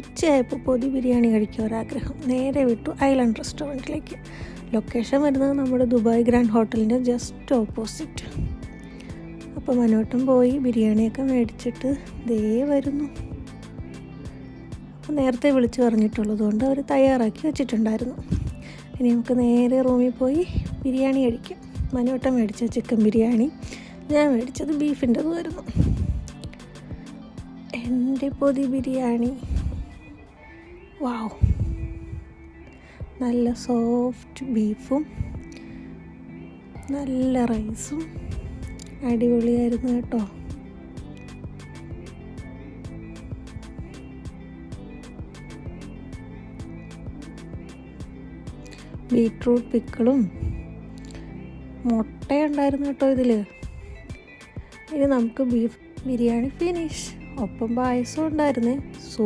ഉച്ചയായപ്പോൾ പൊതി ബിരിയാണി കഴിക്കാൻ ഒരാഗ്രഹം. നേരെ വിട്ടു ഐലൻഡ് റെസ്റ്റോറൻറ്റിലേക്ക്. ലൊക്കേഷൻ വരുന്നത് നമ്മുടെ ദുബായ് ഗ്രാൻഡ് ഹോട്ടലിൻ്റെ ജസ്റ്റ് ഓപ്പോസിറ്റ്. അപ്പോൾ മനോട്ടം പോയി ബിരിയാണിയൊക്കെ മേടിച്ചിട്ട് ദേ വരുന്നു. അപ്പോൾ നേരത്തെ വിളിച്ച് പറഞ്ഞിട്ടുള്ളത് കൊണ്ട് അവർ തയ്യാറാക്കി വെച്ചിട്ടുണ്ടായിരുന്നു. ഇനി നമുക്ക് നേരെ റൂമിൽ പോയി ബിരിയാണി കഴിക്കാം. മനോട്ടം മേടിച്ച ചിക്കൻ ബിരിയാണി, ഞാൻ മേടിച്ചത് ബീഫിൻ്റെതുമായിരുന്നു. എൻ്റെ പൊതി ബിരിയാണി വാവ്, നല്ല സോഫ്റ്റ് ബീഫും നല്ല റൈസും അടിപൊളിയായിരുന്നു കേട്ടോ. ബീട്രൂട്ട് പിക്കിളും മുട്ടയുണ്ടായിരുന്നു കേട്ടോ ഇതിൽ. ഇനി നമുക്ക് ബീഫ് ബിരിയാണി ഫിനിഷ്. ഒപ്പം പായസം ഉണ്ടായിരുന്നേ.